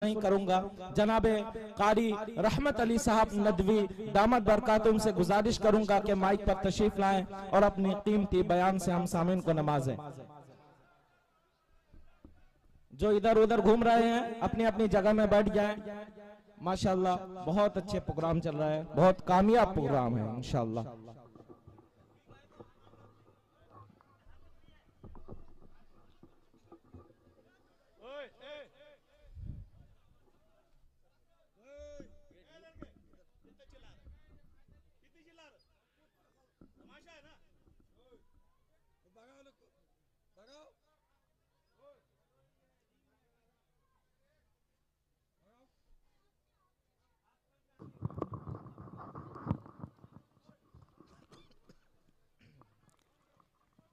नहीं करूंगा। जनाबे कारी रहमत अली साहब नदवी दामद बरकातुम से गुजारिश करूंगा कि माइक पर तशरीफ लाएं और अपनी कीमती बयान से हम सामीन को नवाजें। जो इधर उधर घूम रहे हैं अपनी अपनी जगह में बैठ जाएं। माशाअल्लाह बहुत अच्छे प्रोग्राम चल रहा है, बहुत कामयाब प्रोग्राम है इंशाअल्लाह।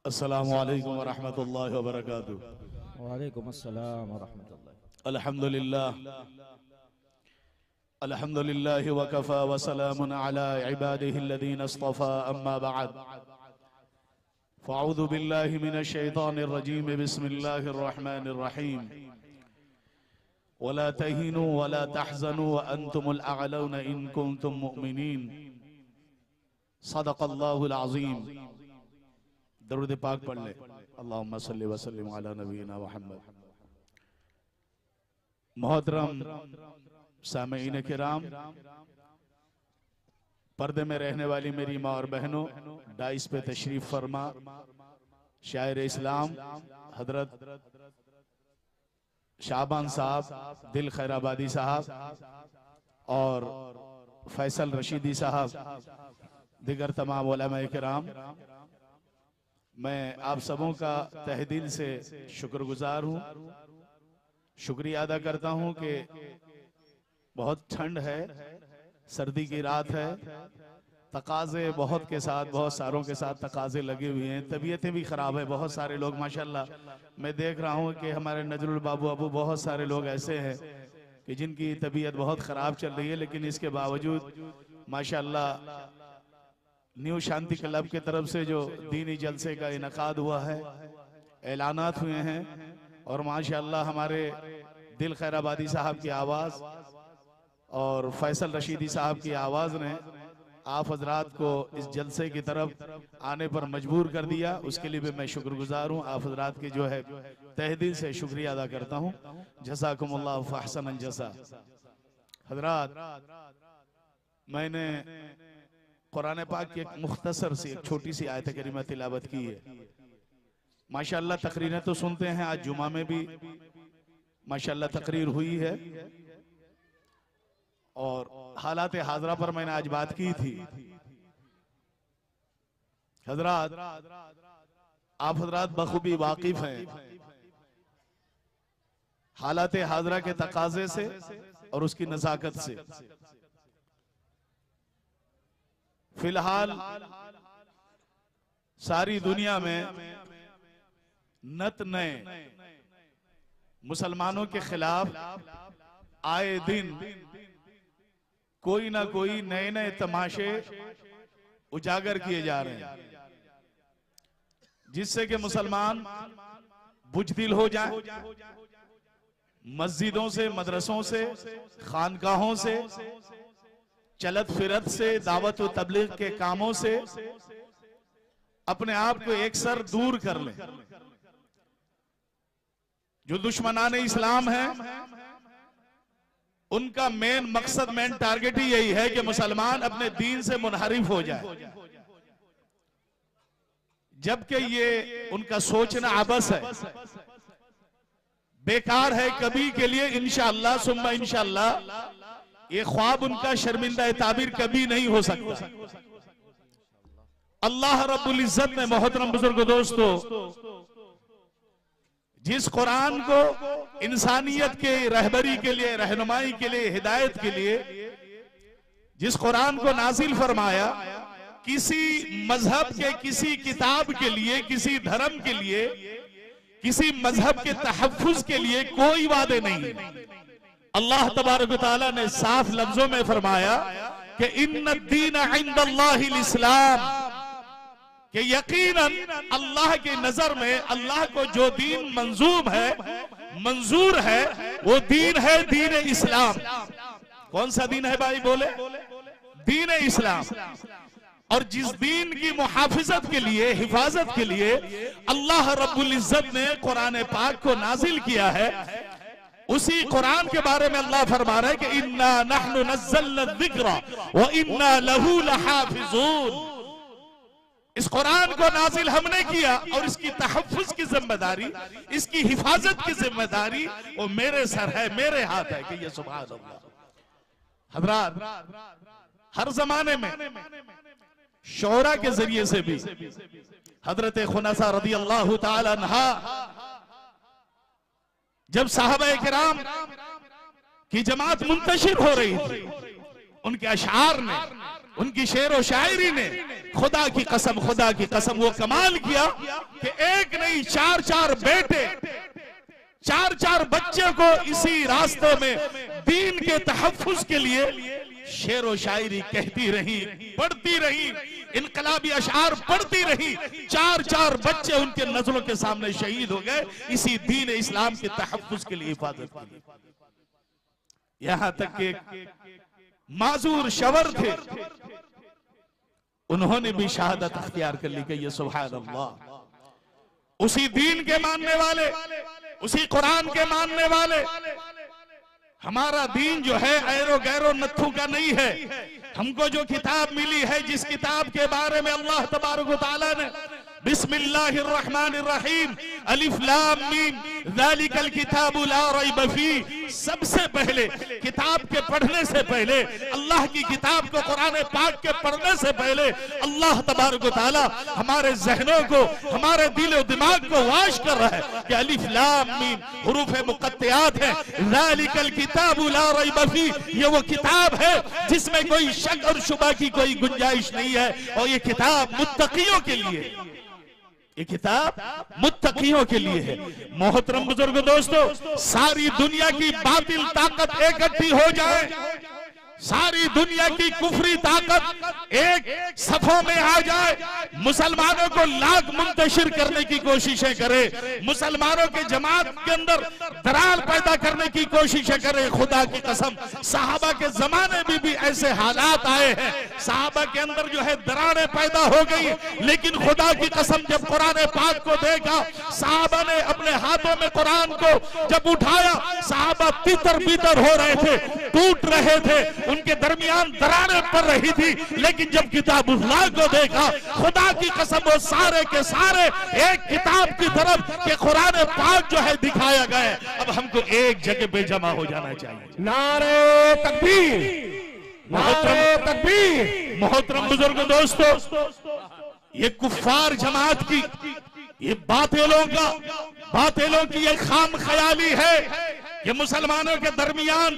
अस्सलामु अलैकुम व रहमतुल्लाहि व बरकातुहू। वालेकुम अस्सलाम व रहमतुल्लाह। अल्हम्दुलिल्लाह अल्हम्दुलिल्लाहि व कफ़ा व सलामुन अला इबादिहि अल्लज़ीना इस्तफ़ा अम्मा बअद फ़अऊज़ु बिल्लाहि मिनश शैतानिर रजीम बिस्मिल्लाहिर रहमानिर रहीम वला तहीनु वला तहज़नु व अंतुमुल अअलौना इन कुंतुम मुमिनीन सदक़ल्लाहुल अज़ीम। दरूद पाक पढ़ ले। अल्लाहुम्मा सल्लि व सल्लिम अला नबीना मुहम्मद। मोहतरम सामीईन किराम, पर्दे में रहने वाली मेरी माँ और बहनों, डाइस पे तशरीफ फरमा शायर इस्लाम हजरत शाबान साहब, दिल खैराबादी साहब और फैसल रशीदी साहब, दिगर तमाम उलमाए किराम, मैं आप सबों का तहे दिल से शुक्रगुजार हूँ। शुक्रिया अदा करता हूँ कि बहुत ठंड है, सर्दी की रात है, तकाजे बहुत के साथ, बहुत सारों के साथ तकाजे लगे हुए हैं, तबीयतें भी ख़राब है। बहुत सारे लोग माशाल्लाह मैं देख रहा हूँ कि हमारे नजरुल बाबू अबू बहुत सारे लोग ऐसे हैं कि जिनकी तबीयत बहुत ख़राब चल रही है, लेकिन इसके बावजूद माशाल्लाह न्यू शांति क्लब की तरफ से जो दीनी जलसे का इनकाद हुआ है, ऐलानात हुए हैं और माशाअल्लाह हमारे दिल खैराबादी साहब की आवाज़ और फैसल रशीदी साहब की आवाज़ ने आप हजरात को इस जलसे की तरफ आने पर मजबूर कर दिया। उसके लिए भी मैं शुक्रगुजार हूँ। आप हजरात की जो है तहे दिल से शुक्रिया अदा करता हूँ। जज़ाकुमुल्लाह फ़अहसन जज़ा। हजरात, मैंने कुरान पाक की एक मुख्तसर सी एक छोटी सी आयत करीमा तिलावत की है। माशाअल्लाह तकरीरें तो सुनते हैं, आज जुमा में भी माशाअल्लाह तकरीर हुई है और हालात हाजरा पर मैंने आज बात की थी। हजरात, आप हजरात बखूबी वाकिफ हैं हालात हाजरा के तकाजे से और उसकी नजाकत से। फिलहाल सारी दुनिया में नत नए मुसलमानों के खिलाफ आए दिन कोई ना कोई नए नए तमाशे उजागर किए जा रहे हैं, जिससे कि मुसलमान बुजदिल हो जाए। मस्जिदों से, मदरसों से, खानकाहों से, चलत फिरत से, दावत व तबलीग के कामों से अपने आप को एक सर दूर कर लें। जो दुश्मनाने इस्लाम है उनका मेन मकसद, मेन टारगेट ही यही है कि मुसलमान अपने दीन से मुनहरिफ हो जाए, जबकि ये उनका सोचना आबस है, बेकार है। कभी के लिए इंशाअल्लाह सुम्मा इंशाअल्लाह ये ख्वाब उनका शर्मिंदा ताबीर कभी नहीं हो सकता। अल्लाह रब्बुल इज्जत ने, मोहतरम बुजुर्ग दोस्तों, जिस कुरान को इंसानियत के रहबरी के लिए, रहनुमाई के लिए, हिदायत के लिए जिस कुरान को नाजिल फरमाया, किसी मजहब के, किसी किताब के लिए, किसी धर्म के लिए, किसी मजहब के तहफ्फुज के लिए कोई वादे नहीं। अल्लाह तबारक व तआला ने साफ लफ्जों में फरमाया कि इन्ना दीन इंदल्लाहिल इस्लाम, कि यकीनन अल्लाह की नजर में अल्लाह को जो दीन मंजूब है मंजूर है वो दीन है दीन इस्लाम। कौन सा दीन है भाई बोले? दीन इस्लाम। और जिस दीन की मुहाफिजत के लिए, हिफाजत के लिए अल्लाह रब्बुल इज्जत ने कुरान पाक को नाजिल किया है, उसी कुरान के बारे में अल्लाह फरमा रहा है कि इन्ना नहनु नज़्ज़लना ज़िक्रा व इन्ना लहू लहाफिज़ून। इस कुरान को नाजिल हमने किया और इसकी तहफ़्फ़ुज़ की जिम्मेदारी, इसकी हिफाजत की जिम्मेदारी वो मेरे सर है, मेरे हाथ है। कि ये सुभान अल्लाह। हज़रात, हर जमाने में शोरा के जरिए से भी हजरत खुनसा रदी अल्लाह ताला अन्हा जब साहबा किराम की जमात मुंतशिर हो रही थी, उनके अशार ने, उनकी शेर व शायरी ने खुदा की कसम वो कमाल किया कि एक नहीं चार चार बेटे, चार चार बच्चे को इसी रास्ते में दीन के तहफ़्फ़ुज़ के लिए शेर व शायरी कहती रही, पढ़ती रही, इनकलाबी अशार पढ़ती रही। चार चार बच्चे उनके नजरों के सामने शहीद हो गए इसी दीन इस्लाम के तहफ़्फ़ुज़ के लिए, हिफाजत के लिए। यहां तक कि माजूर शवर थे, उन्होंने भी शहादत अख्तियार कर ली। कि ये सुभान अल्लाह। उसी दीन के मानने वाले, उसी कुरान के मानने वाले। हमारा दीन जो है ऐरो गैरो नत्थू का नहीं है। हमको जो किताब मिली है, जिस किताब के बारे में अल्लाह तबारक व तआला ने बिस्मिल्लाहिर्रहमानिर्रहीम अलिफ लाम मीम ज़ालिकल किताबु ला रैब फीह, सबसे पहले किताब के पढ़ने से पहले, अल्लाह की किताब को, कुरान पाक के पढ़ने से पहले अल्लाह तबारक व तआला हमारे जहनों को, हमारे दिल और दिमाग को वाश कर रहा है कि अलिफ लाम मीम हुरूफ मुक़त्तियात है। ज़ालिकल किताबु ला रैब फीह, ये वो किताब है जिसमें कोई शक और शुबा की कोई गुंजाइश नहीं है। और ये किताब मुत्तकियों के लिए, ये किताब मुत्तकियों के लिए है। मोहतरम बुजुर्ग दोस्तों, सारी दुनिया की बातिल ताकत इकट्ठी हो जाए, सारी दुनिया की कुफरी ताकत एक सफों में आ जाए, मुसलमानों को लाख मुंतशिर करने की कोशिशें करे, मुसलमानों के जमात के अंदर दरार पैदा करने की कोशिशें करे। खुदा की कसम, सहाबा के जमाने में भी ऐसे हालात आए हैं, सहाबा के अंदर जो है दरारें पैदा हो गई। लेकिन खुदा की कसम, जब कुरान पाक को देखा, सहाबा ने अपने हाथों में कुरान को जब उठाया, सहाबा तितर बितर हो रहे थे, टूट रहे थे, उनके दरमियान दरारें पड़ रही थी। लेकिन जब किताबुल्लाह को देखा, खुदा की कसम, वो सारे के सारे एक किताब की तरफ के कुरान पाक जो है दिखाया गया। अब हमको एक जगह पे जमा हो जाना चाहिए। नारे तकबीर, नारे तकबीर। मोहतरम बुजुर्ग दोस्तों, ये कुफ्फार जमात की, ये बातिलों की ये खाम ख्याली है कि मुसलमानों के दरमियान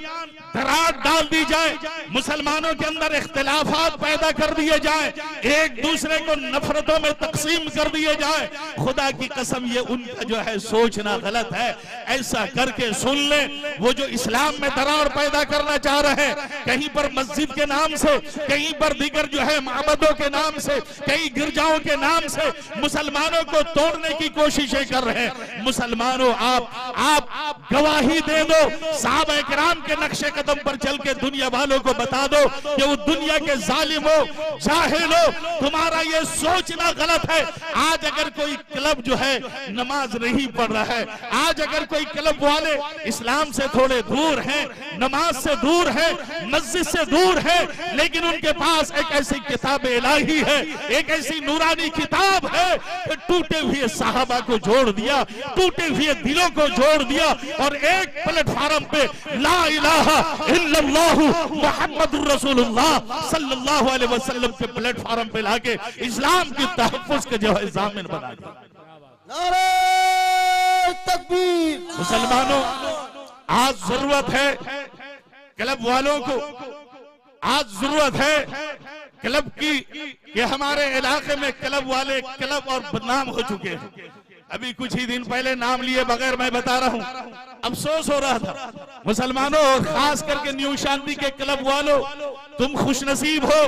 दरार डाल दी जाए, मुसलमानों के अंदर इख्तिलाफात पैदा कर दिए जाए, एक दूसरे को नफरतों में तकसीम कर दिए जाए। खुदा की कसम, ये उनका जो है सोचना गलत है। ऐसा करके सुन ले, वो जो इस्लाम में दरार पैदा करना चाह रहे हैं, कहीं पर मस्जिद के नाम से, कहीं पर दीगर जो है माबदों के नाम से, कहीं गिरजाओं के नाम से मुसलमानों को तोड़ने की कोशिशें कर रहे हैं। मुसलमानों, आप गवाही दे दो, सहाबा किराम के नक्शे कदम पर चल के दुनिया वालों को बता दो कि वो दुनिया के जालिमों, जाहिलों, तुम्हारा ये सोचना गलत है। आज अगर कोई क्लब जो है नमाज नहीं पढ़ रहा है, आज अगर कोई क्लब वाले इस्लाम से थोड़े दूर हैं, नमाज से दूर है, मस्जिद से दूर है, लेकिन उनके पास एक ऐसी किताब इलाही है, एक ऐसी नूरानी किताब है कि टूटे हुए सहाबा को जोड़ दिया, टूटे हुए दिलों को जोड़ दिया और एक प्लेटफार्म पे ला इलाहा इल्लल्लाहु मुहम्मदुर रसूलुल्लाह सल्लल्लाहु अलैहि वसल्लम के प्लेटफार्म पे लाके इस्लाम की तहफ़्फ़ुज़ के जो है ज़ामिन बना दिया। नारे तकबीर। मुसलमानों, आज जरूरत है क्लब वालों को, आज जरूरत है क्लब की कि हमारे इलाके में क्लब वाले क्लब और बदनाम हो चुके हैं। अभी कुछ ही दिन पहले नाम लिए बगैर मैं बता रहा हूं, अफसोस हो रहा था। मुसलमानों और खास करके न्यू शांति के क्लब वालों, तुम खुशनसीब हो,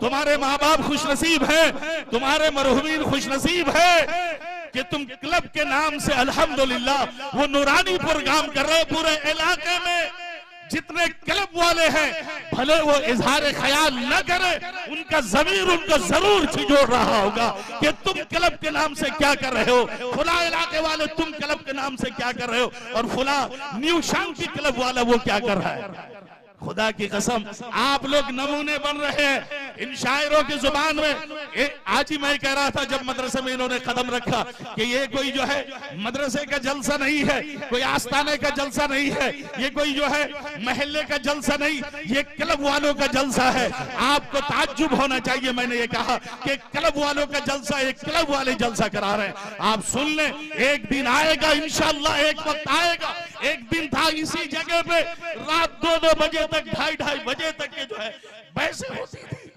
तुम्हारे माँ बाप खुशनसीब हैं, तुम्हारे मरहुमीन खुशनसीब है कि तुम क्लब के नाम से अल्हम्दुलिल्लाह वो नूरानी प्रोग्राम कर रहे हो। पूरे इलाके में जितने क्लब वाले हैं, भले वो इजहार ख्याल न करे, उनका ज़मीर उनको जरूर झिझोड़ रहा होगा कि तुम क्लब के नाम से क्या कर रहे हो, फुला इलाके वाले तुम क्लब के नाम से क्या कर रहे हो, और फुला न्यू शांति क्लब वाला वो क्या कर रहा है। खुदा की कसम आप लोग नमूने बन रहे हैं इन शायरों की जुबान में। आज ही मैं कह रहा था जब मदरसे में इन्होंने कदम रखा कि ये कोई जो है मदरसे का जलसा नहीं है, कोई आस्थाने का जलसा नहीं है, ये कोई जो है महल्ले का जलसा नहीं, ये क्लब वालों का जलसा है। आपको ताज्जुब होना चाहिए, मैंने ये कहा कि क्लब वालों का जलसा, एक क्लब वाले जलसा करा रहे हैं। आप सुन लें, एक दिन आएगा इंशाअल्लाह, एक वक्त आएगा। एक दिन था इसी जगह पे रात 2-2 बजे तक, 2:30 बजे तक के जो है बहसें होती थी,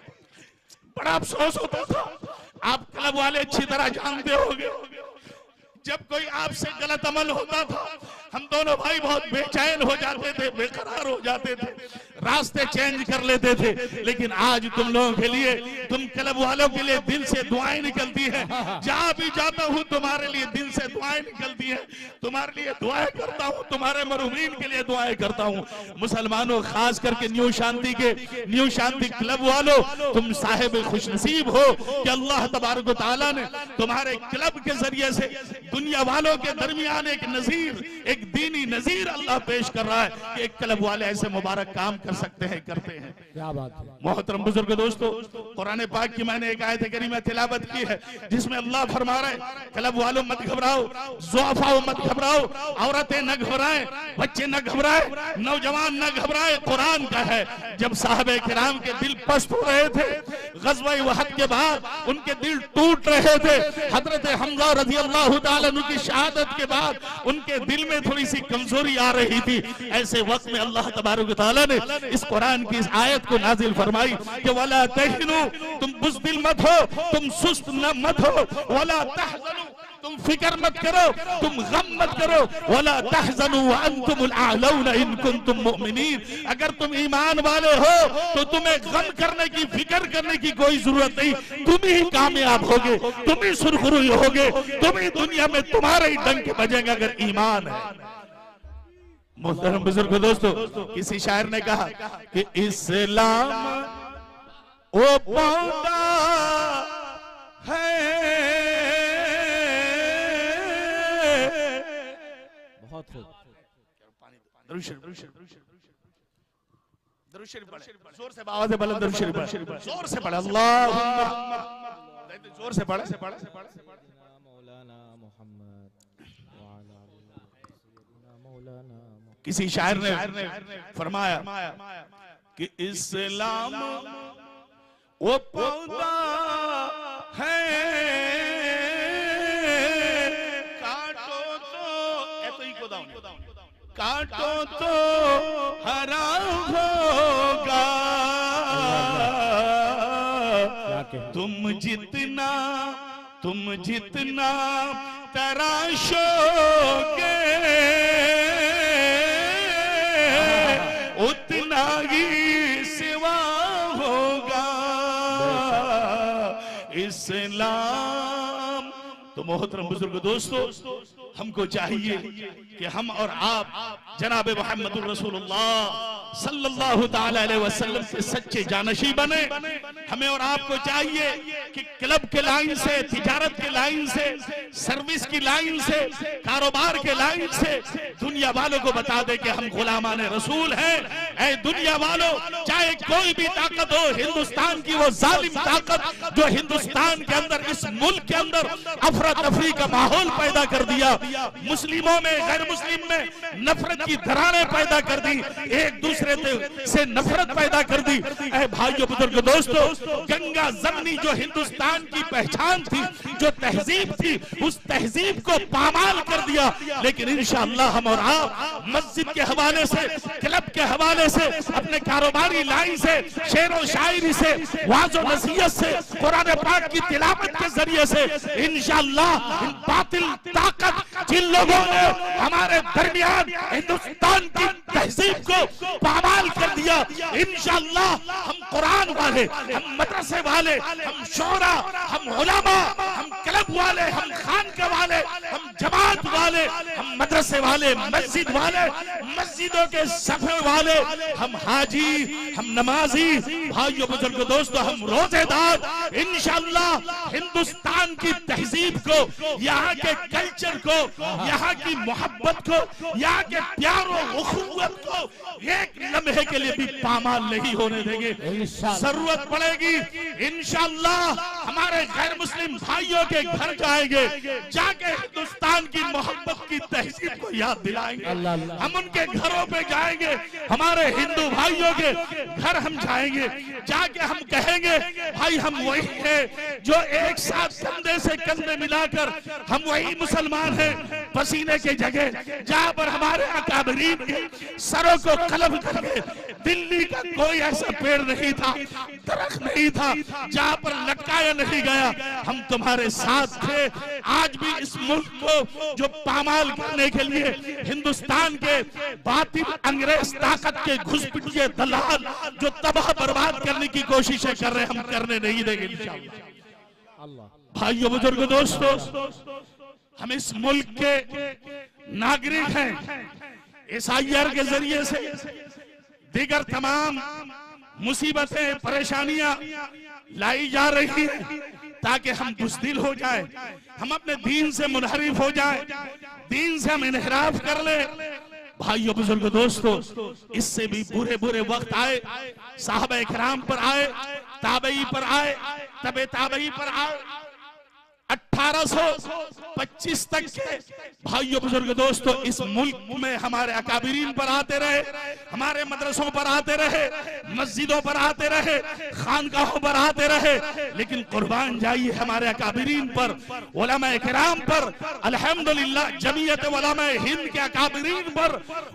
बड़ा अफसोस होता था। आप क्लब वाले अच्छी तरह जानते होंगे, जब कोई आपसे गलत अमल होता था हम दोनों भाई बहुत बेचैन हो जाते थे, बेकरार हो जाते थे, रास्ते चेंज कर लेते थे। लेकिन आज तुम लोगों के लिए, तुम क्लब वालों के लिए दिल से दुआएं निकलती हैं। जहां भी जाता हूं तुम्हारे लिए दिल से दुआएं निकलती हैं, तुम्हारे लिए दुआएं करता हूं, तुम्हारे मरूमीन के लिए दुआएं करता हूं। मुसलमानों, खास करके न्यू शांति क्लब वालों, तुम साहिब खुशनसीब हो कि अल्लाह तबारक व तआला ने तुम्हारे क्लब के जरिए से दुनिया वालों के दरमियान एक नजीर, एक दीनी नजीर अल्लाह पेश कर रहा है कि एक क्लब वाले ऐसे मुबारक काम कर सकते हैं, करते हैं। क्या बात है। मोहतरम बुजुर्ग दोस्तों, कुरान पाक की मैंने एक आयत करीमा तिलावत की है जिसमें अल्लाह फरमा रहे हैं क्लब वालों मत घबराओ, ज़ुआफाओ मत घबराओ, औरतें न घबराएं, बच्चे न घबराएं, नौजवान न घबराएं। कुरान का है जब साहबे किराम के दिल पस्त हो रहे थे, ग़ज़वा वहद के बाद उनके दिल टूट रहे थे, हज़रत हमज़ा रज़ियल्लाहु ताला अन्हु की शहादत के बाद उनके दिल में थोड़ी सी कमजोरी आ रही थी। ऐसे वक्त में अल्लाह तबारक व तआला ने इस कुरान की इस आयत को नाजिल फरमाई कि वला तहिनु, तुम बुज़दिल मत हो, तुम सुस्त न मत हो, वला तहज़नु, तुम फिक्र मत करो, तुम गम मत करो, वला तहज़नु व अंतुमुल अअलौना इन कुंतुम मुमिनीन। अगर तुम ईमान वाले हो तो तुम्हें गम करने की, फिक्र करने की कोई जरूरत नहीं, तुम ही कामयाब होगे, तुम ही सुरखरुई होगे, तुम ही दुनिया में तुम्हारे ही डंक बजेगा अगर ईमान है। मोहतरम बुजुर्ग दोस्तों, किसी शायर ने कहा कि इस्लाम वो पौधा है, बहुत खूब, जोर से आवाज़ बुलंद, दरूद शरीफ पढ़, जोर से पढ़, अल्लाहुम्मा, जोर से पढ़, मौलाना मोहम्मद, किसी शायर ने फरमाया कि इस्लाम वो पौधा है, काटो तो हरा होगा, तुम जितना तराशोगे उतना ही सिवा होगा इस्लाम। तो मोहतरम बुजुर्ग दोस्तों, हमको चाहिए कि हम और आप जनाब मुहम्मदुर रसूलुल्लाह सल्लल्लाहु ताला अलैहि वसल्लम के सच्चे जानशी बने। हमें और आपको चाहिए कि क्लब के लाइन से, तिजारत के लाइन से, सर्विस की लाइन से, कारोबार के लाइन से दुनिया वालों को बता दे कि हम गुलामान रसूल हैं। ऐ दुनिया वालों, चाहे कोई भी ताकत हो, हिंदुस्तान की वो जालिम ताकत जो हिंदुस्तान के अंदर, इस मुल्क के अंदर अफरा तफरी का माहौल पैदा कर दिया, मुस्लिमों में, गैर मुस्लिम में नफरत की दरारें पैदा कर दी, एक दूसरे से नफरत पैदा कर दी। ऐ भाइयों, बुजुर्ग दोस्तों, गंगा जमनी जो हिंदुस्तान की पहचान थी, जो तहजीब थी, उस तहजीब को पामाल कर दिया। लेकिन इंशाअल्लाह हम और आप मस्जिद के हवाले से, क्लब के हवाले से, अपने कारोबारी लाइन से, शेर और शायरी से, वाज़ और नसीहत से, कुरान पाक की तिलावत के जरिए से इंशाअल्लाह इन बातिल ताकत जिन लोगों ने हमारे दरमियान हिंदुस्तान की तहजीब को पामाल पामाल कर दिया। इंशाअल्लाह हम कुरान वाले, हम मदरसे वाले, हम शोरा, हम उलमा, हम क्लब वाले, हम खानका वाले, हम जमात वाले, हम मदरसे वाले, मस्जिद वाले, मस्जिदों के सफे वाले, हम हाजी, हम नमाजी, भाइयों बुजुर्गों दोस्तों, हम रोजेदार, इंशाअल्लाह हिंदुस्तान की तहजीब को, यहाँ के कल्चर को, यहाँ की मोहब्बत को, यहाँ के प्यार और उखुव्वत को एक लम्हे के लिए भी पामाल नहीं होने देंगे। जरूरत पड़ेगी इंशाअल्लाह हमारे गैर मुस्लिम भाइयों के घर जाएंगे, जाके हिंदुस्तान की मोहब्बत की तहजीब को याद दिलाएंगे। हम उनके घरों पे जाएंगे, हमारे हिंदू भाइयों के घर हम जाएंगे, जाके हम कहेंगे भाई हम वही है जो एक साथ कंधे से कंधे मिलाकर हम वही मुसलमान हैं। पसीने की जगह जहां पर हमारे अकाबरीन के सरों को कलम करके दिल्ली का कोई ऐसा पेड़ नहीं था, दरख्त नहीं था जहां पर लटकाया नहीं गया, हम तुम्हारे साथ थे। आज भी इस मुल्क को जो पामाल करने के लिए हिंदुस्तान के बातिल अंग्रेज ताकत के घुसपैठिए दलाल जो तबाह बर्बाद करने की कोशिशें कर रहे हैं, हम करने नहीं देंगे इंशाअल्लाह। भाइयों बुजुर्गों दोस्तों, हम इस मुल्क के नागरिक हैं। SIR के जरिए से दीगर तमाम मुसीबतें परेशानियां लाई जा रही हैं ताकि हम बुज़दिल हो जाए, हम अपने दीन से मुनहरिफ हो जाए, दीन से हम इनहराफ कर ले। भाइयों बुजुर्गों दोस्तों, इससे भी बुरे बुरे वक्त आए, साहबा इकराम पर आए, ताबई पर आए, तबे ताबई पर आए, 1825 तक के भाइयों बुजुर्ग दोस्तों इस मुल्क में हमारे अकाबिरीन पर आते रहे, हमारे मदरसों पर आते रहे, मस्जिदों पर आते रहे, खानकाहों पर आते रहे, लेकिन कुर्बान जाइए हमारे अकाबिरीन पर, उलमा किराम पर, अल्हम्दुलिल्लाह जमीयत उलमा हिंद के अकाबिरीन पर।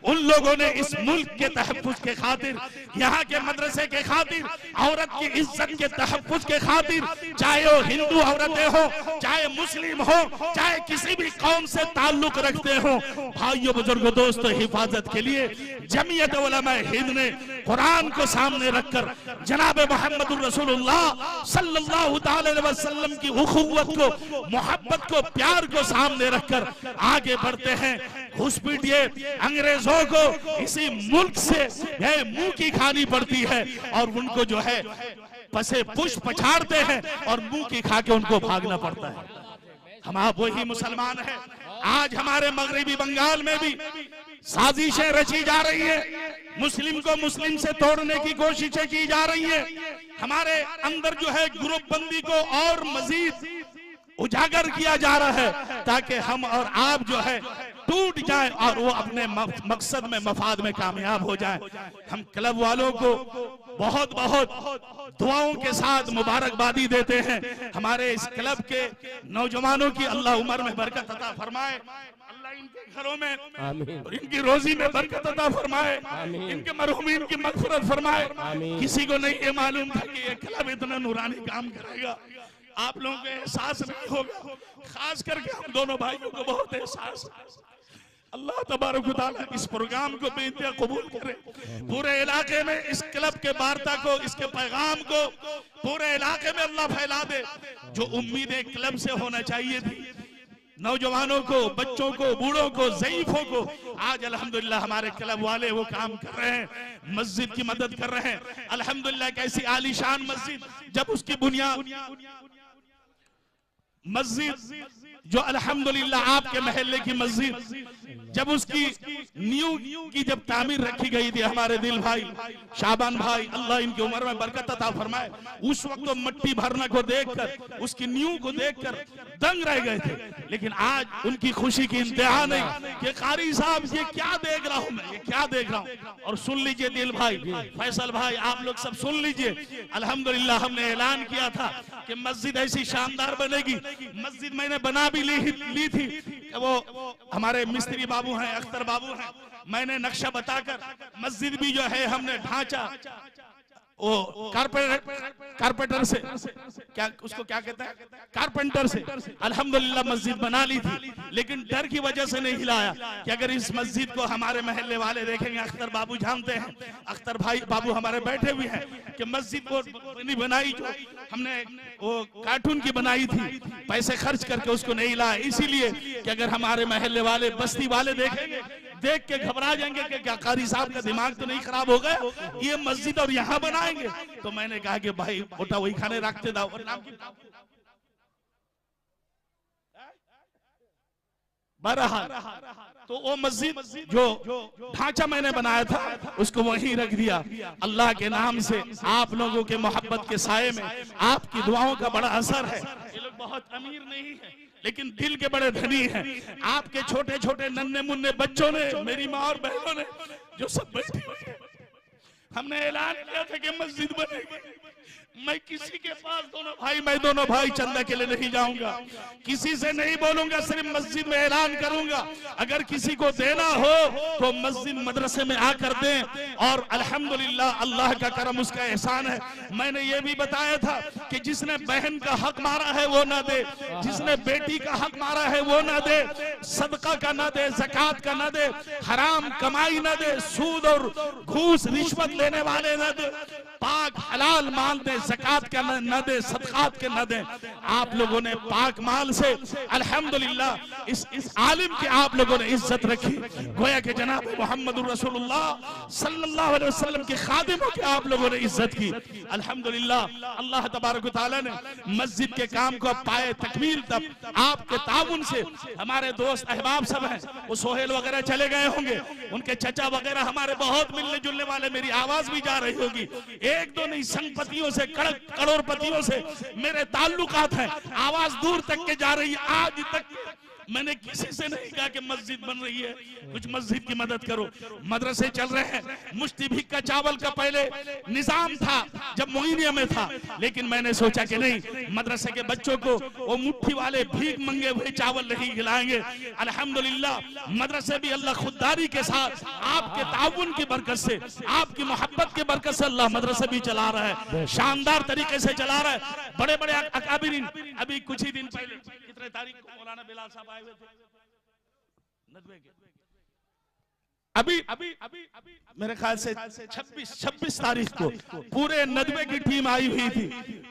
उन लोगों ने इस मुल्क के तहफ्फुज के खातिर, यहाँ के मदरसे के खातिर, औरत की इज्जत के तहफ्फुज के खातिर, चाहे वो हिंदू औरतें हो, चाहे मुस्लिम हो, चाहे किसी भी कौम से ताल्लुक रखते हो, भाइयों बुजुर्गों दोस्तों, हिफाजत के लिए जमीयत उलमा हिंद ने कुरान को सामने रखकर जनाब मोहम्मद रसूलुल्लाह सल्लल्लाहु अलैहि वसल्लम की उखुव्वत को, मोहब्बत को, प्यार को सामने रखकर आगे बढ़ते हैं। घुसपैठिए अंग्रेजों को इसी मुल्क से मुंह की खानी पड़ती है और उनको जो है पसे पुष्प पछाड़ते हैं और मुंह की खा के उनको भागना पड़ता है। हम आप वही मुसलमान हैं। आज हमारे मगरिबी बंगाल में भी साजिशें रची जा रही है, मुस्लिम को मुस्लिम से तोड़ने की कोशिशें की जा रही है। हमारे अंदर जो है ग्रुप बंदी को और मजीद उजागर किया जा रहा है ताकि हम और आप जो है टूट जाए और वो अपने मकसद में, मफाद में कामयाब हो जाए। हम क्लब वालों को बहुत बहुत दुआओं के साथ मुबारकबादी देते हैं। हमारे इस क्लब के नौजवानों की अल्लाह उम्र में बरकत अता फरमाए, अल्लाह इनके घरों में और इनकी रोजी में बरकत अता फरमाए, इनके मरहुमीन की मगफिरत फरमाए। किसी को नहीं ये मालूम था कि ये क्लब इतना नूरानी काम करेगा। आप लोगों को एहसास नहीं होगा, खास करके हम दोनों भाइयों को बहुत एहसास है। अल्लाह तबारक व तआला इस प्रोग्राम को बेइंतहा कबूल करे, पूरे इलाके में इस क्लब के वार्ता को, इसके पैगाम को पूरे इलाके में अल्लाह फैला दे। जो उम्मीदें क्लब से होना चाहिए थी, नौजवानों को, बच्चों को, बूढ़ों को, ज़ईफों को, आज अल्हम्दुलिल्लाह हमारे क्लब वाले वो काम कर रहे हैं, मस्जिद की मदद कर रहे हैं। अल्हम्दुलिल्लाह कैसी आलीशान मस्जिद, जब उसकी बुनियाद मस्जिद जो अल्हम्दुलिल्लाह आपके महल्ले की मस्जिद जब उसकी नींव की जब तामीर रखी गई थी, हमारे दिल भाई शाबान भाई अल्लाह इनकी उम्र में बरकत अता फरमाए, उस वक्त तो मिट्टी भरने को देखकर, उसकी नींव को देखकर दंग रह गए थे। लेकिन आज उनकी खुशी की इंतहा नहीं कि कारी साहब ये क्या देख रहा हूं मैं, ये क्या देख रहा हूं। और सुन लीजिए दिल भाई, फैसल भाई, आप लोग सब सुन लीजिए, अल्हम्दुलिल्लाह हमने ऐलान किया था कि मस्जिद ऐसी शानदार बनेगी। मस्जिद मैंने बना भी ली थी, वो हमारे मिस्त्री बाबू हैं, अख्तर बाबू हैं, मैंने नक्शा बताकर मस्जिद भी जो है हमने ढांचा वो कारपेंटर से, क्या उसको क्या कहते हैं, कारपेंटर से अल्हम्दुलिल्लाह मस्जिद बना ली थी, लेकिन डर की वजह से नहीं हिलाया कि अगर इस मस्जिद को हमारे महल्ले वाले देखेंगे, अख्तर बाबू जानते हैं, अख्तर भाई बाबू हमारे बैठे हुए हैं, कि मस्जिद को नहीं बनाई जो हमने वो कार्टून की बनाई थी, पैसे खर्च करके उसको नहीं लाया, इसीलिए कि अगर हमारे महल्ले वाले बस्ती वाले देखेंगे, देख के घबरा जाएंगे कि क्या कारी साहब का दिमाग तो नहीं खराब हो गया, ये मस्जिद और यहाँ बनाएंगे। तो मैंने कहा कि भाई बेटा वही खाने रखते दाओ। और नाम की बहरहाल तो वो मस्जिद जो ढांचा मैंने बनाया था उसको वहीं रख दिया। अल्लाह के नाम से आप लोगों के मोहब्बत के साये में आपकी दुआओं का बड़ा असर है। ये लोग बहुत अमीर नहीं है लेकिन दिल के बड़े धनी हैं। आपके छोटे छोटे नन्हे मुन्ने बच्चों ने, मेरी माँ और बहनों ने जो सब बैठी हुई है, हमने ऐलान किया था कि मस्जिद बनेगी। मैं किसी के पास मैं दोनों भाई चंदा के लिए नहीं जाऊंगा, किसी से नहीं बोलूंगा, सिर्फ मस्जिद में ऐलान करूंगा। अगर किसी को देना हो तो मस्जिद मदरसे में आकर दें। और अल्हम्दुलिल्लाह अल्लाह का करम, उसका एहसान है। मैंने ये भी बताया था कि जिसने बहन का हक मारा है वो ना दे, जिसने बेटी का हक मारा है वो ना दे, सदका का ना दे, ज़कात का ना दे, हराम कमाई ना दे, सूद और घूस रिश्वत लेने वाले ना दे, पाक हलाल माल दे, ज़कात का न दे, सदकात के न दे। आप लोगों ने पाक माल से अल्हम्दुलिल्लाह इस आलिम की आप लोगों ने इज्जत रखी। गोया के जनाब मोहम्मद रसूलुल्लाह सल्लल्लाहु अलैहि वसल्लम के खादिमों की आप लोगों ने इज्जत की। अल्हम्दुलिल्लाह अल्लाह तबारक व तआला ने मस्जिद के काम को पाए तकमील तब आपके ताउन से। हमारे दोस्त अहबाब सब हैं, वो सोहेल वगैरह चले गए होंगे, उनके चचा वगैरह हमारे बहुत मिलने जुलने वाले, मेरी आवाज भी जा रही होगी। एक दो नहीं, संगपतियों से, करोड़पतियों से मेरे ताल्लुकात हैं, आवाज दूर तक के जा रही है। आज तक मैंने किसी से नहीं कहा कि मस्जिद बन रही है, कुछ मस्जिद की मदद करो। मदरसे चल रहे हैं, मुश्ती भीख का चावल का पहले निजाम था जब मोइनिया में था, लेकिन मैंने सोचा कि नहीं, मदरसे के बच्चों को वो मुट्ठी वाले भीख मंगे हुए चावल नहीं खिलाएंगे। अल्हम्दुलिल्लाह मदरसे भी अल्लाह खुददारी के साथ आपके ताउन की बरकत से, आपकी मोहब्बत की बरकत से अल्लाह मदरसे भी चला रहा है, शानदार तरीके से चला रहा है। बड़े बड़े अकाबिरीन, अभी कुछ ही दिन पहले, कितने तारीख को मौलाना बिलाल साहब आए हुए थे नदवे के, अभी मेरे ख्याल से 26 तारीख को पूरे नदवे की टीम आई हुई थी।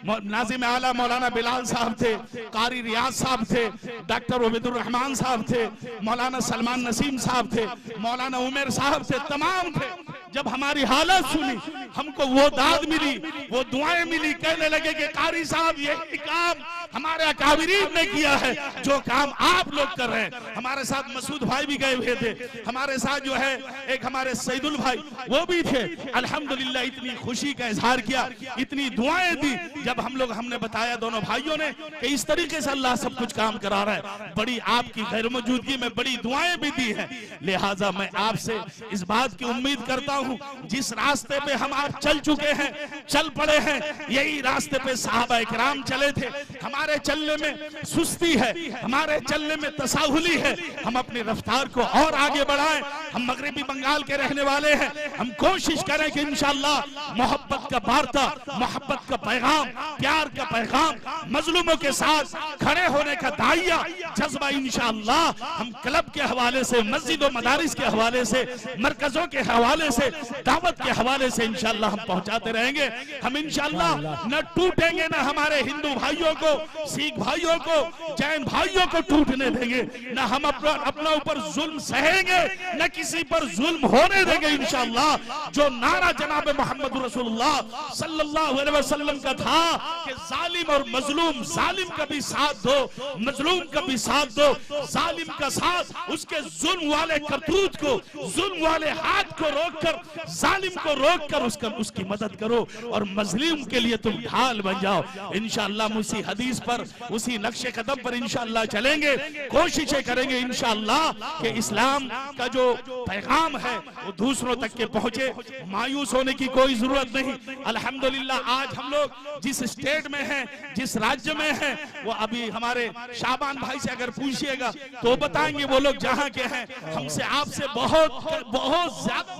नाज़िम आला मौलाना बिलाल साहब थे, कारी रियाज साहब थे, डॉक्टर उबैदुर रहमान साहब थे, मौलाना सलमान नसीम साहब थे, मौलाना उमेर साहब थे, तमाम थे। जब हमारी हालत सुनी, हमको वो दाद मिली, वो दुआएं मिली, कहने लगे कि कारी साहब यही काम हमारे अकाबिरीन ने किया है जो काम आप लोग कर रहे हैं। हमारे साथ मसूद भाई भी गए हुए थे, हमारे साथ जो है एक हमारे सईदुल भाई वो भी थे। अल्हम्दुलिल्लाह इतनी खुशी का इजहार किया, इतनी दुआएं दी। जब हमने बताया दोनों भाइयों ने कि इस तरीके से अल्लाह सब कुछ काम करा रहा है, बड़ी आपकी गैर मौजूदगी में बड़ी दुआएं भी दी हैं। लिहाजा मैं आपसे इस बात की उम्मीद करता हूं, जिस रास्ते पे हम आप चल चुके हैं, चल पड़े हैं, यही रास्ते पे सहाबा इकराम चले थे। हमारे चलने में सुस्ती है, हमारे चलने में तसाहुली है, हम अपनी रफ्तार को और आगे बढ़ाएं। हम मगरिबी बंगाल के रहने वाले हैं, हम कोशिश करें कि इंशाअल्लाह मोहब्बत का वार्ता, मोहब्बत का पैगाम, प्यार का पैगाम, मजलूमों के साथ खड़े होने का दाइया जज्बा इंशाअल्लाह हम क्लब के हवाले से, मस्जिद और मदारिस के हवाले से, मरकजों के हवाले से, दावत के हवाले से इंशाअल्लाह हम पहुंचाते रहेंगे। हम इंशाअल्लाह न टूटेंगे, न हमारे हिंदू भाइयों को, सिख भाइयों को, जैन भाइयों को टूटने देंगे, न हम अपना ऊपर जुल्म सहेंगे, न किसी पर जुल्म होने देंगे इंशाअल्लाह। जो नारा जनाब मोहम्मद रसूलुल्लाह सल्लल्लाहु अलैहि वसल्लम का था कि जालिम और मजलूम, जालिम का भी साथ दो, मजलूम का भी साथ दो, जालिम का साथ, उसके जुल्म वाले करतूत को, जुल्म वाले हाथ को रोककर, जालिम को रोककर उसकी मदद करो और मजलूम के लिए तुम ढाल बन जाओ। इंशाअल्लाह उसी हदीस पर, उसी नक्शे कदम पर इंशाअल्लाह चलेंगे, कोशिशें करेंगे इंशाअल्लाह कि इस्लाम का जो पैगाम है वो दूसरों तक के पहुंचे। मायूस होने की कोई जरूरत नहीं। अल्हम्दुलिल्लाह आज हम लोग जिस स्टेट में हैं, जिस राज्य में हैं, वो अभी हमारे शाबान भाई से अगर पूछिएगा तो बताएंगे वो लोग जहां के हैं, हमसे आपसे बहुत बहुत ज्यादा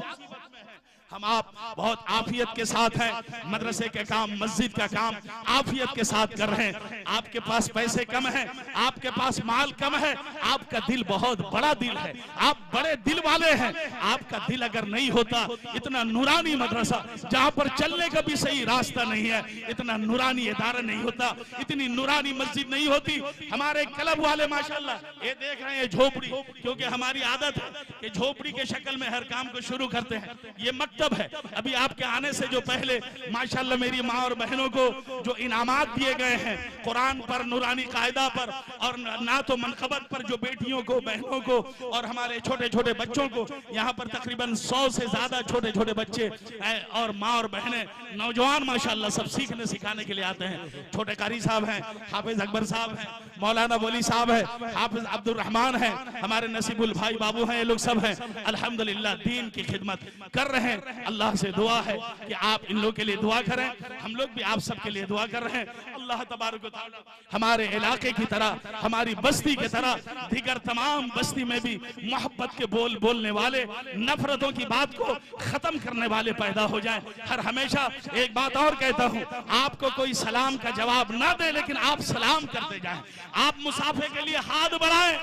हम आप बहुत आफियत के साथ हैं, मदरसे के काम, मस्जिद का काम आफियत के साथ कर रहे हैं। आपके पास पैसे कम है, आपके पास माल कम है, आपका दिल बहुत बड़ा दिल है, आप बड़े दिल वाले हैं। आपका दिल अगर नहीं होता, इतना नूरानी मदरसा जहां पर चलने का भी सही रास्ता नहीं है, इतना नूरानी इदारा नहीं होता, इतनी नूरानी मस्जिद नहीं होती। हमारे क्लब वाले माशाल्लाह ये देख रहे हैं झोपड़ी, क्योंकि हमारी आदत है कि झोपड़ी के शक्ल में हर काम को शुरू करते हैं। ये मकतब है। अभी आपके आने से जो पहले माशाल्लाह मेरी माँ और बहनों को जो इनामात दिए गए हैं कुरान पर, नूरानी कायदा पर और ना तो मनकबत पर, जो बेटियों को, बहनों को और हमारे छोटे छोटे बच्चों को, यहाँ पर तकरीबन 100 से ज्यादा छोटे छोटे बच्चे और माँ और बहनें, नौजवान माशाल्लाह सब सीखने सिखाने के लिए आते हैं। छोटे कारी साहब हैं, हाफिज अकबर साहब हैं, मौलाना बोली साहब है, हाफिज अब्दुल रहमान है, हमारे नसीबुल भाई बाबू हैं, ये लोग सब हैं। अल्हम्दुलिल्लाह दीन की खिदमत कर रहे हैं। अल्लाह से दुआ है कि आप इन लोगों के लिए दुआ करें, हम लोग भी आप सबके लिए दुआ कर रहे हैं। अल्लाह तबारक व तआला हमारे इलाके की तरह, हमारी बस्ती की तरह दीगर तमाम बस्ती में भी मोहब्बत के बोल बोलने वाले, नफरतों की बात को खत्म करने वाले पैदा हो जाएं। हर हमेशा एक बात और कहता हूं, आपको कोई सलाम का जवाब ना दे, लेकिन आप सलाम करते जाएं। आप मुसाफे के लिए हाथ बढ़ाएं,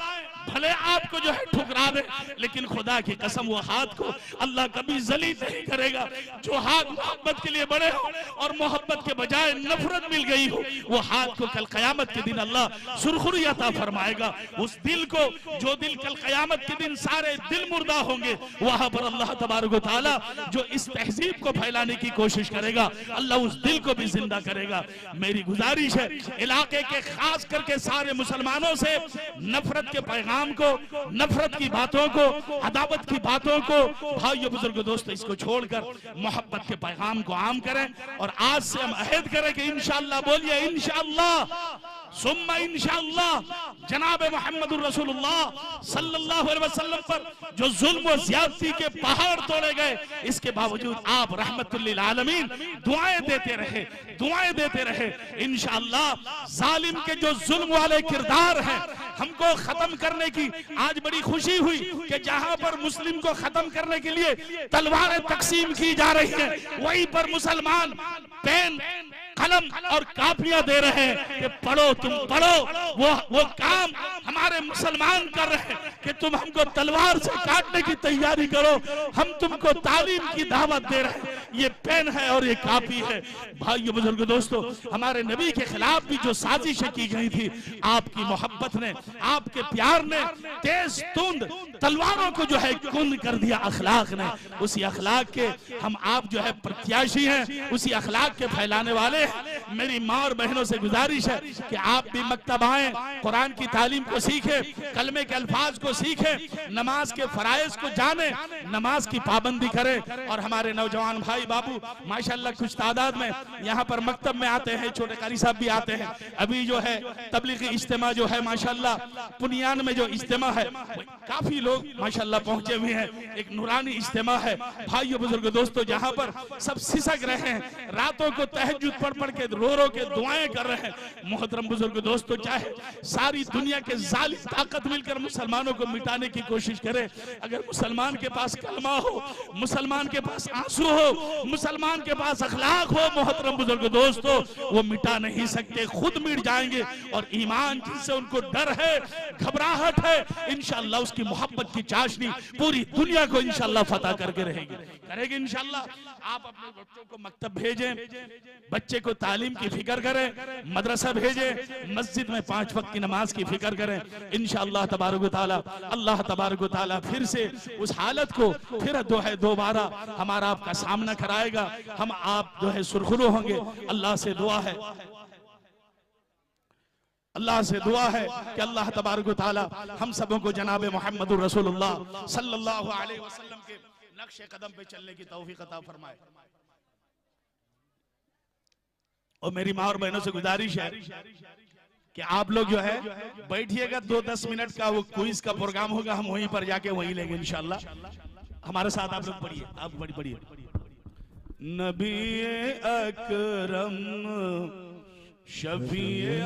भले आपको जो है ठुकरा दे, लेकिन खुदा की कसम वो हाथ को अल्लाह कभी जलील नहीं करेगा। जो हाथ मोहब्बत के लिए बड़े हो और मोहब्बत के बजाय नफरत मिल गई हो, वो हाथ को कल कयामत के दिन अल्लाह सुरखुरी अता फरमाएगा। उस दिल को, जो दिल कल कयामत के दिन सारे दिल मुर्दा होंगे, वहां पर अल्लाह तबारक व तआला जो इस तहजीब को फैलाने की कोशिश करेगा, अल्लाह उस दिल को भी जिंदा करेगा। मेरी गुजारिश है इलाके के खास करके सारे मुसलमानों से नफरत के पैगाम को, नफरत की बातों को, अदावत की बातों को, भाइयों बुजुर्गों दोस्तों, इसको छोड़कर मोहब्बत के पैगाम को आम करें। और आज से हम अहद करें कि इंशाअल्लाह, बोलिए इंशाअल्लाह सुम्मा इंशाअल्लाह, जनाब मोहम्मद रसूलुल्लाह सल्लल्लाहु अलैहि वसल्लम पर जो जुल्म और ज्यादती के पहाड़ तोड़े गए, इसके बावजूद आप रहमतुल लिल आलमीन दुआएं देते रहे, दुआएं देते रहे। इंशाअल्लाह जालिम के जो जुल्म वाले किरदार हैं, हमको खत्म करने की आज बड़ी खुशी हुई कि जहां पर मुस्लिम को खत्म करने के लिए तलवारें तकसीम की जा रही हैं, वहीं पर मुसलमान पेन, कलम और कापियां दे रहे हैं कि पढ़ो, तुम पढ़ो। वो काम हमारे मुसलमान कर रहे हैं कि तुम हमको तलवार से काटने की तैयारी करो, हम तुमको तालीम की दावत दे रहे हैं। ये पेन है और ये कापी है। भाइयों बुजुर्गों दोस्तों, हमारे नबी के खिलाफ भी जो साजिशें की गई थी, आपकी मोहब्बत ने, आपके प्यार ने तेज तुंद तलवारों को जो है कुंद कर दिया अखलाक ने। उसी अखलाक के हम आप जो है प्रत्याशी हैं, उसी अखलाक के फैलाने वाले हैं। मेरी माँ और बहनों से गुजारिश है कि आप भी मकतब आए, कुरान की तालीम को सीखें, कलमे के अल्फाज को सीखें, नमाज के फराइज को जाने, नमाज की पाबंदी करें। और हमारे नौजवान भाई बाबू माशाल्लाह कुछ तादाद में यहाँ पर मकतब में आते हैं, छोटे कारी साहब भी आते हैं। अभी जो है तबलीगी इज्तिमा जो है माशाल्लाह पुनियान में जो इज्तिमा है, काफी लोग माशाल्लाह पहुंचे हुए हैं। एक नूरानी इज्तिमा है भाइयों बुजुर्गों दोस्तों, जहाँ पर सब सिसक रहे हैं, रातों को तहज्जुद पढ़ पढ़ के रो के दुआएं कर रहे हैं। मोहतरम बुजुर्ग दोस्तों, चाहे सारी दुनिया के जालिम ताकत मिलकर मुसलमानों को मिटाने की कोशिश करे, अगर मुसलमान के पास कलमा हो, मुसलमान के पास आंसू हो, मुसलमान के पास अखलाक हो, मोहतरम बुजुर्ग दोस्तों, वो मिटा नहीं सकते, खुद मिट जाएंगे। और ईमान जिससे उनको डर है, घबराहट है, इंशाअल्लाह उसकी मोहब्बत की चाशनी पूरी दुनिया को इंशाअल्लाह फतह करके करेगी इंशाअल्लाह। आप अपने बच्चों को मकतब भेजें, बच्चे को तालीम की फिक्र करें, मदरसा भेजें, मस्जिद में 5 वक्त की नमाज की फिक्र करें। इंशाअल्लाह तबारक व तआला अल्लाह तबारक व तआला फिर से उस हालत को फिर दोबारा हमारा आपका सामना कराएगा। हम आप जो है सुरखुरू होंगे। अल्लाह से दुआ है, अल्लाह से दुआ है कि अल्लाह तबारक व तआला हम सबों को जनाब मोहम्मद रसूलुल्लाह सल्लल्लाहु अलैहि वसल्लम के नक्शे कदम पे चलने की तौफीक अता फरमाए। और मेरी माँ और बहनों से गुजारिश है कि आप लोग जो है बैठिएगा, 2-10 मिनट का वो क्विज का प्रोग्राम होगा, हम वहीं पर जाके वहीं लेंगे इंशाअल्लाह। हमारे साथ आप लोग पढ़िए, आप पढ़िए। नबी अकरम शफीए